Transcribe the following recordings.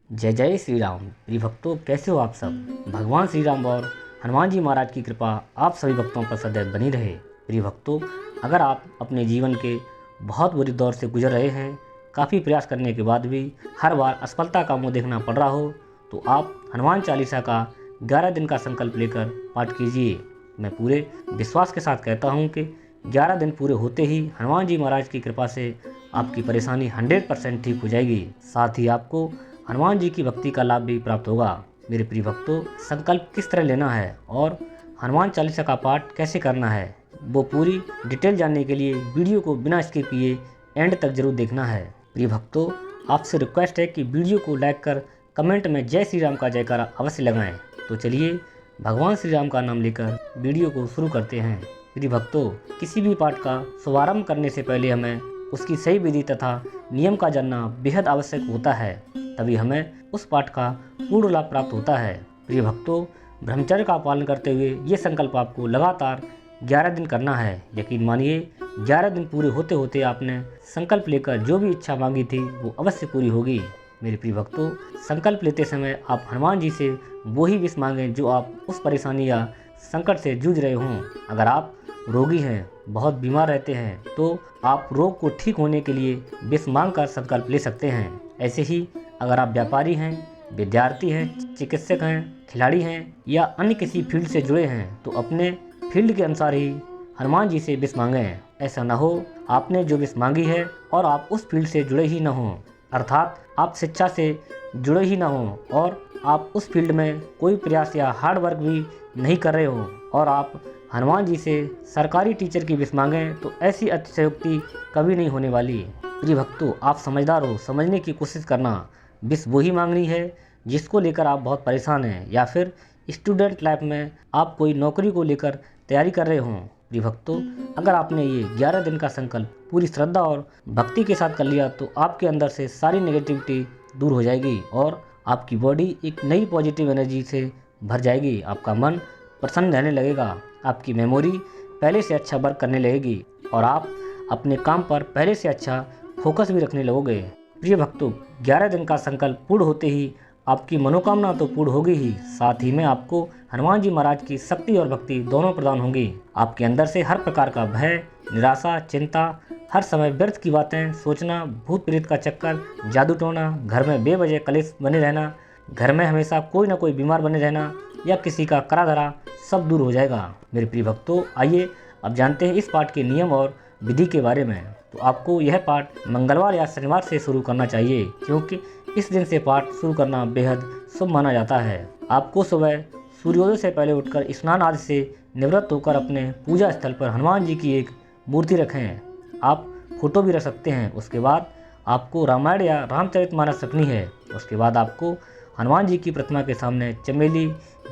जय जय श्री राम। प्रिय भक्तों, कैसे हो आप सब। भगवान श्री राम और हनुमान जी महाराज की कृपा आप सभी भक्तों पर सदैव बनी रहे। प्रिय भक्तों, अगर आप अपने जीवन के बहुत बुरी दौर से गुजर रहे हैं, काफ़ी प्रयास करने के बाद भी हर बार असफलता का मुंह देखना पड़ रहा हो, तो आप हनुमान चालीसा का 11 दिन का संकल्प लेकर पाठ कीजिए। मैं पूरे विश्वास के साथ कहता हूँ कि 11 दिन पूरे होते ही हनुमान जी महाराज की कृपा से आपकी परेशानी 100% ठीक हो जाएगी। साथ ही आपको हनुमान जी की भक्ति का लाभ भी प्राप्त होगा। मेरे प्रिय भक्तों, संकल्प किस तरह लेना है और हनुमान चालीसा का पाठ कैसे करना है, वो पूरी डिटेल जानने के लिए वीडियो को बिना स्किप किए एंड तक जरूर देखना है। प्रिय भक्तों, आपसे रिक्वेस्ट है कि वीडियो को लाइक कर कमेंट में जय श्री राम का जयकारा अवश्य लगाएं। तो चलिए भगवान श्री राम का नाम लेकर वीडियो को शुरू करते हैं। प्रिय भक्तों, किसी भी पाठ का शुभारंभ करने से पहले हमें उसकी सही विधि तथा नियम का जानना बेहद आवश्यक होता है, तभी हमें उस पाठ का पूर्ण लाभ प्राप्त होता है। प्रिय भक्तों, ब्रह्मचर्य का पालन करते हुए ये संकल्प आपको लगातार 11 दिन करना है। यकीन मानिए, 11 दिन पूरे होते होते आपने संकल्प लेकर जो भी इच्छा मांगी थी वो अवश्य पूरी होगी। मेरे प्रिय भक्तों, संकल्प लेते समय आप हनुमान जी से वो ही विष मांगें जो आप उस परेशानी या संकट से जूझ रहे हों। अगर आप रोगी हैं, बहुत बीमार रहते हैं, तो आप रोग को ठीक होने के लिए विष मांग कर संकल्प ले सकते हैं। ऐसे ही अगर आप व्यापारी हैं, विद्यार्थी हैं, चिकित्सक हैं, खिलाड़ी हैं या अन्य किसी फील्ड से जुड़े हैं, तो अपने फील्ड के अनुसार ही हनुमान जी से विष मांगें। ऐसा न हो आपने जो विष मांगी है और आप उस फील्ड से जुड़े ही न हों, अर्थात आप शिक्षा से जुड़े ही न हों और आप उस फील्ड में कोई प्रयास या हार्ड वर्क भी नहीं कर रहे हो और आप हनुमान जी से सरकारी टीचर की विष मांगें, तो ऐसी अतिशयोक्ति कभी नहीं होने वाली। प्रिय भक्तों, आप समझदार हो, समझने की कोशिश करना। विष वही मांगनी है जिसको लेकर आप बहुत परेशान हैं, या फिर स्टूडेंट लाइफ में आप कोई नौकरी को लेकर तैयारी कर रहे हों। प्रिय भक्तों, अगर आपने ये 11 दिन का संकल्प पूरी श्रद्धा और भक्ति के साथ कर लिया, तो आपके अंदर से सारी नेगेटिविटी दूर हो जाएगी और आपकी बॉडी एक नई पॉजिटिव एनर्जी से भर जाएगी। आपका मन प्रसन्न रहने लगेगा, आपकी मेमोरी पहले से अच्छा वर्क करने लगेगी और आप अपने काम पर पहले से अच्छा फोकस भी रखने लगोगे। प्रिय भक्तों, 11 दिन का संकल्प पूर्ण होते ही आपकी मनोकामना तो पूर्ण होगी ही, साथ ही में आपको हनुमान जी महाराज की शक्ति और भक्ति दोनों प्रदान होंगी। आपके अंदर से हर प्रकार का भय, निराशा, चिंता, हर समय व्यर्थ की बातें सोचना, भूत प्रेत का चक्कर, जादू टोना, घर में बेवजह कलेश बने रहना, घर में हमेशा कोई ना कोई बीमार बने रहना या किसी का करा धरा, सब दूर हो जाएगा। मेरे प्रिय भक्तों, आइए अब जानते हैं इस पाठ के नियम और विधि के बारे में। तो आपको यह पाठ मंगलवार या शनिवार से शुरू करना चाहिए, क्योंकि इस दिन से पाठ शुरू करना बेहद शुभ माना जाता है। आपको सुबह सूर्योदय से पहले उठकर स्नान आदि से निवृत्त होकर अपने पूजा स्थल पर हनुमान जी की एक मूर्ति रखें। आप फोटो भी रख सकते हैं। उसके बाद आपको रामायण या रामचरितमानस रखनी है। उसके बाद आपको हनुमान जी की प्रतिमा के सामने चमेली,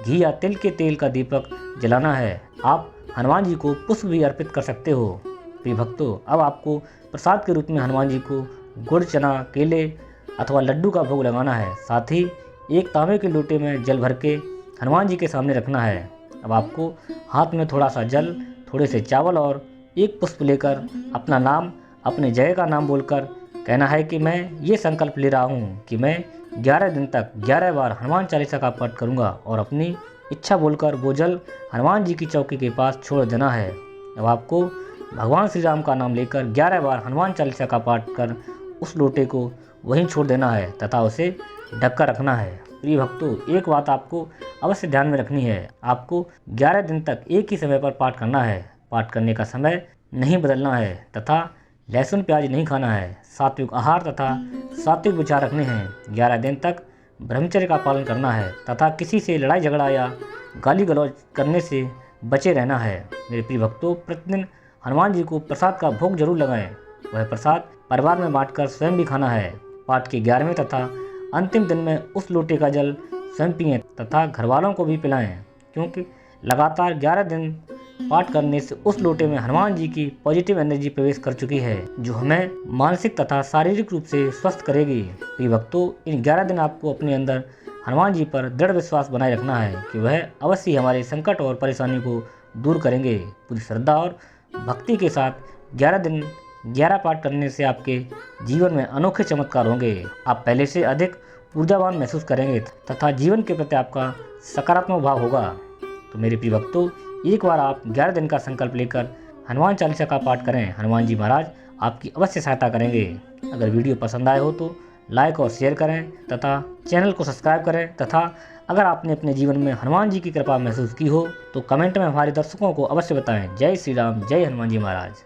घी या तिल के तेल का दीपक जलाना है। आप हनुमान जी को पुष्प भी अर्पित कर सकते हो। प्रिय भक्तों, अब आपको प्रसाद के रूप में हनुमान जी को गुड़, चना, केले अथवा लड्डू का भोग लगाना है। साथ ही एक तांबे के लोटे में जल भर के हनुमान जी के सामने रखना है। अब आपको हाथ में थोड़ा सा जल, थोड़े से चावल और एक पुष्प लेकर अपना नाम, अपने जगह का नाम बोलकर कहना है कि मैं ये संकल्प ले रहा हूँ कि मैं 11 दिन तक 11 बार हनुमान चालीसा का पाठ करूँगा और अपनी इच्छा बोलकर वो जल हनुमान जी की चौकी के पास छोड़ देना है। अब आपको भगवान श्री राम का नाम लेकर 11 बार हनुमान चालीसा का पाठ कर उस लोटे को वहीं छोड़ देना है तथा उसे ढक कर रखना है। प्रिय भक्तों, एक बात आपको अवश्य ध्यान में रखनी है, आपको 11 दिन तक एक ही समय पर पाठ करना है। पाठ करने का समय नहीं बदलना है तथा लहसुन प्याज नहीं खाना है। सात्विक आहार तथा सात्विक विचार रखने हैं। 11 दिन तक ब्रह्मचर्य का पालन करना है तथा किसी से लड़ाई झगड़ा या गाली गलौज करने से बचे रहना है। मेरे प्रिय भक्तों, प्रतिदिन हनुमान जी को प्रसाद का भोग जरूर लगाएं। वह प्रसाद परिवार में बांटकर स्वयं भी खाना है। पाठ के 11वें तथा अंतिम दिन में उस लोटे का जल स्वयं पिएं तथा घर वालों को भी पिलाएं, क्योंकि लगातार 11 दिन पाठ करने से उस लोटे में हनुमान जी की पॉजिटिव एनर्जी प्रवेश कर चुकी है, जो हमें मानसिक तथा शारीरिक रूप से स्वस्थ करेगी। प्रिय भक्तों, इन 11 दिन आपको अपने अंदर हनुमान जी पर दृढ़ विश्वास बनाए रखना है कि वह अवश्य ही हमारे संकट और परेशानी को दूर करेंगे। पूरी श्रद्धा और भक्ति के साथ 11 दिन 11 पाठ करने से आपके जीवन में अनोखे चमत्कार होंगे। आप पहले से अधिक ऊर्जावान महसूस करेंगे तथा जीवन के प्रति आपका सकारात्मक भाव होगा। तो मेरे प्रिय भक्तों, एक बार आप 11 दिन का संकल्प लेकर हनुमान चालीसा का पाठ करें। हनुमान जी महाराज आपकी अवश्य सहायता करेंगे। अगर वीडियो पसंद आए हो तो लाइक और शेयर करें तथा चैनल को सब्सक्राइब करें तथा अगर आपने अपने जीवन में हनुमान जी की कृपा महसूस की हो तो कमेंट में हमारे दर्शकों को अवश्य बताएं। जय श्री राम, जय हनुमान जी महाराज।